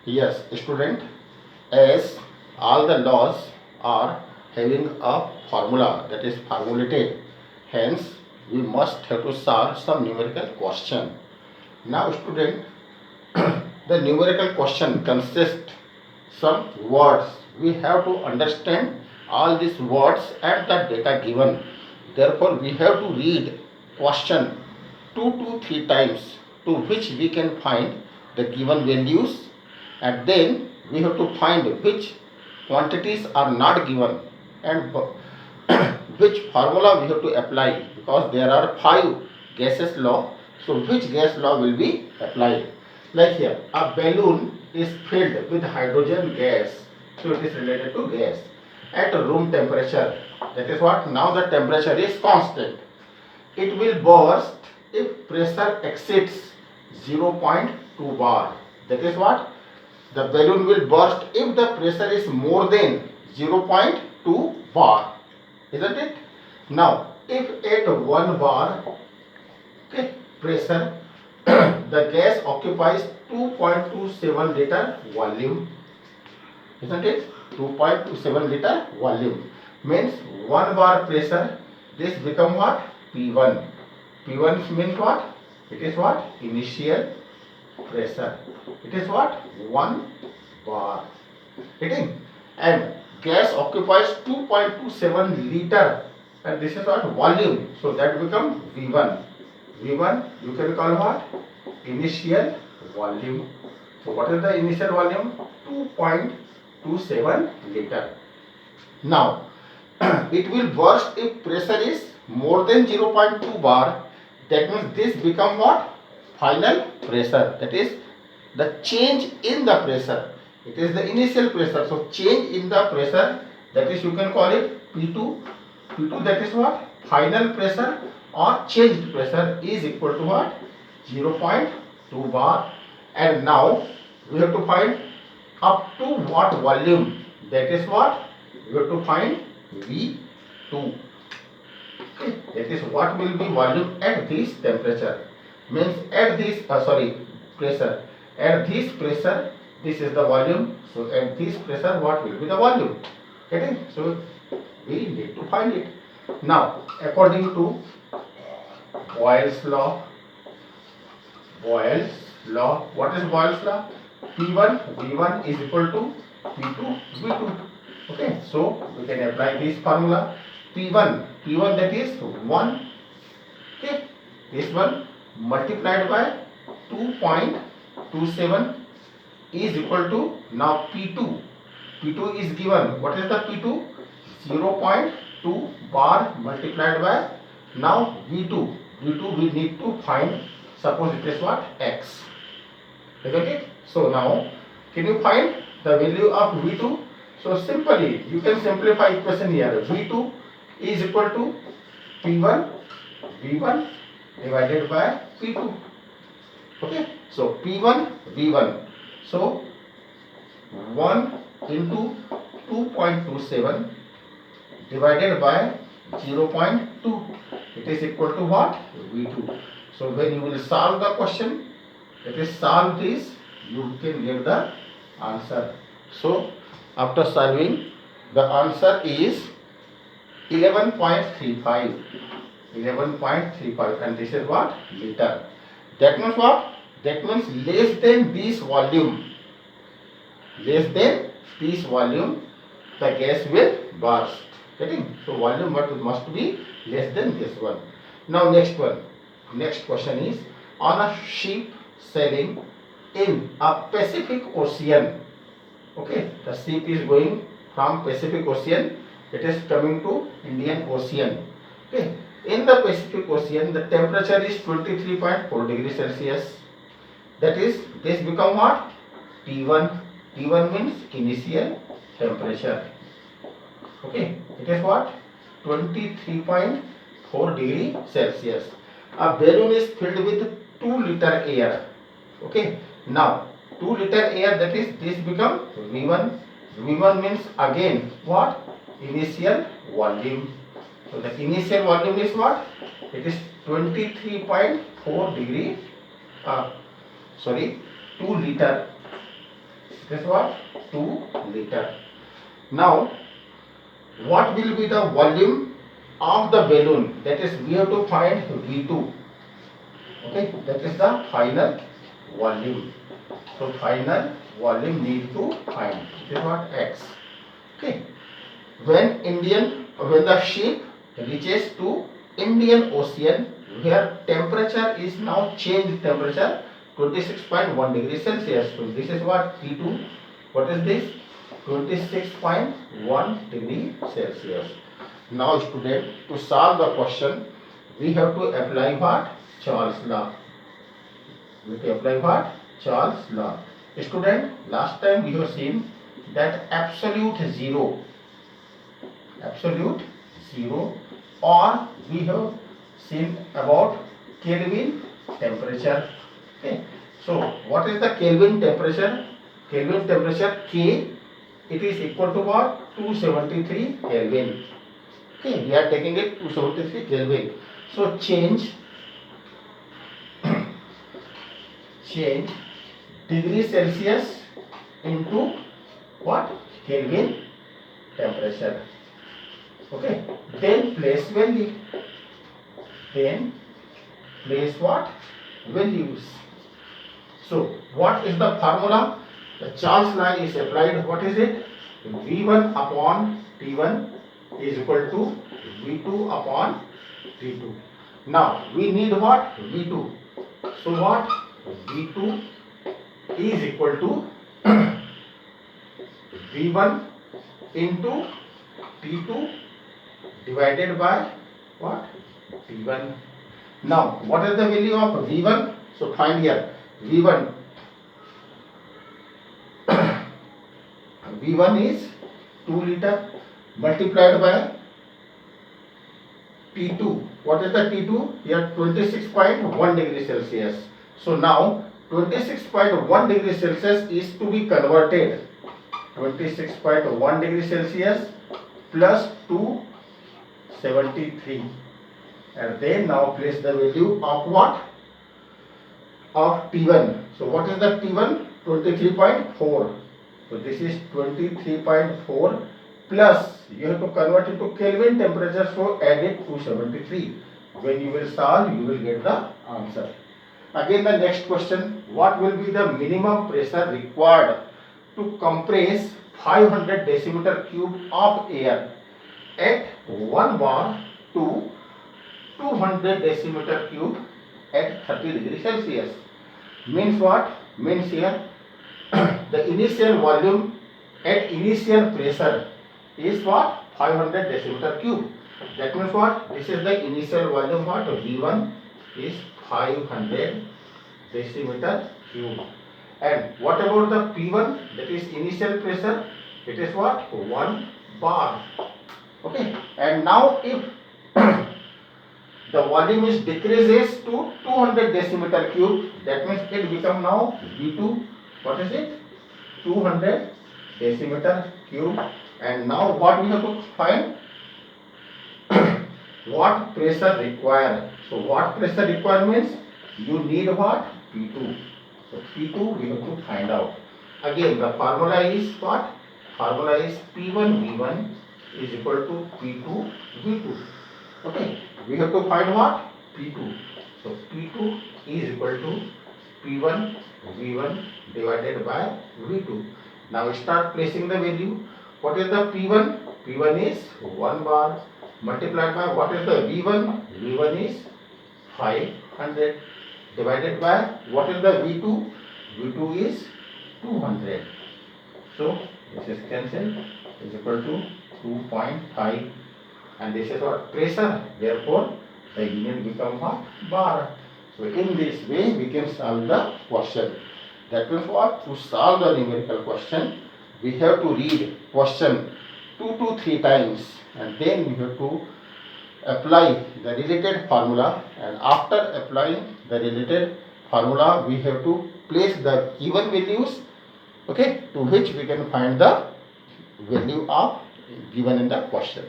Yes, student, as all the laws are having a formula that is formulated, hence we must have to solve some numerical question. Now student, the numerical question consists some words. We have to understand all these words and the data given. Therefore, we have to read question 2 to 3 times, to which we can find the given values, and then we have to find which quantities are not given and which formula we have to apply, because there are 5 gases law. So which gas law will be applied? Like here, a balloon is filled with hydrogen gas, so it is related to gas at room temperature. That is what? Now the temperature is constant. It will burst if pressure exceeds 0.2 bar. That is what? The balloon will burst if the pressure is more than 0.2 bar. Isn't it? Now, if at 1 bar, okay, pressure, the gas occupies 2.27 liter volume. Isn't it? 2.27 liter volume. Means 1 bar pressure, this become what? P1. P1 means what? It is what? Initial pressure. It is what? 1 bar. Getting? And gas occupies 2.27 liter, and this is what? Volume. So that become V1. V1 you can call what? Initial volume. So what is the initial volume? 2.27 liter. Now it will burst if pressure is more than 0.2 bar. That means this become what? Final pressure. That is the change in the pressure. It is the initial pressure. So change in the pressure, that is you can call it P2. P2, that is what? Final pressure or changed pressure is equal to what? 0.2 bar. And now we have to find up to what volume. That is what? We have to find V2. Okay. That is what will be volume at this temperature. Means at this pressure. At this pressure, this is the volume. So at this pressure, what will be the volume? Getting? So we need to find it. Now, according to Boyle's law, what is Boyle's law? P1 V1 is equal to P2 V2. Okay, so we can apply this formula. P1 that is 1. Okay, this one multiplied by 2.27 is equal to, now P2. P2 is given. What is the P2? 0.2 bar multiplied by, now V2. V2 we need to find. Suppose it is what? X. Isn't it? So now, can you find the value of V2? So simply, you can simplify equation here. V2 is equal to P1 V1 divided by P2. Okay. So P1 V1. So 1 into 2.27 divided by 0.2. It is equal to what? V2. So when you will solve the question, that is solve this, you can get the answer. So after solving, the answer is 11.35. 11.35, and this is what? Liter. That means what? That means less than this volume. Less than this volume, the gas will burst. Getting? So volume must be less than this one. Now next one. Next question is, on a ship sailing in a Pacific Ocean. Okay, the ship is going from Pacific Ocean. It is coming to Indian Ocean. Okay, in the Pacific Ocean, the temperature is 23.4 degrees Celsius. That is, this become what? T1. T1 means initial temperature. Okay, it is what? 23.4 degree Celsius. A balloon is filled with 2 liter air. Okay, now 2 liter air, that is, this become V1. V1 means again what? Initial volume. So the initial volume is what? It is 23.4 degree, 2 liter. It is what? 2 liter. Now, what will be the volume of the balloon? That is, we have to find V2. Okay, that is the final volume. So, final volume need to find. It is what? X. Okay. When the ship reaches to Indian Ocean, where temperature is now changed temperature 26.1 degrees Celsius. So this is what? T2. What is this? 26.1 degree Celsius. Now student, to solve the question, we have to apply what? Charles law. We have to apply what? Charles law. Student, last time we have seen that absolute zero, or we have seen about Kelvin temperature. Okay. So what is the Kelvin temperature? Kelvin temperature K, it is equal to what? 273 Kelvin. Okay, we are taking it 273 Kelvin. So change degree Celsius into what? Kelvin temperature. Okay, then place value. Then place what? Values. So what is the formula? The Charles law is applied. What is it? V1 upon T1 is equal to V2 upon T2. Now we need what? V2. So what? V2 is equal to V1 into T2 divided by what? T1. Now what is the value of V1? So find here V1. V1 is 2 liter multiplied by T2. What is the T2? Here 26.1 degree Celsius. So now 26.1 degree Celsius is to be converted. 26.1 degree Celsius plus 273. And then now place the value of what? Of T1. So what is the T1? 23.4. So this is 23.4 plus, you have to convert it to Kelvin temperature, so add it 273. When you will solve, you will get the answer. Again the next question, what will be the minimum pressure required to compress 500 decimeter cube of air at 1 bar to 200 decimeter cube at 30 degrees Celsius? Means what? Means here the initial volume at initial pressure is what? 500 decimeter cube. That means what? This is the initial volume, what? V1 is 500 decimeter cube. And what about the P1? That is initial pressure. It is what? 1 bar. Okay. And now if the volume is decreases to 200 decimeter cube, that means it become now V2. What is it? 200 decimeter cube. And now what we have to find? What pressure required? So what pressure required means you need what? P2. So P2 we have to find out. Again the formula is what? Formula is P1 V1 is equal to P2 V2. Okay. We have to find what? P2. So P2 is equal to P1 V1 divided by V2. Now start placing the value. What is the P1? P1 is 1 bar multiplied by what is the V1? V1 is 500 divided by what is the V2? V2 is 200. So this is cancelled, is equal to 2.5, and this is what? Pressure. Therefore the unit become what? Bar. So in this way we can solve the question. That means what? To solve the numerical question, we have to read question 2 to 3 times, and then we have to apply the related formula, and after applying the related formula we have to place the given values, okay, to which we can find the value of given in the question.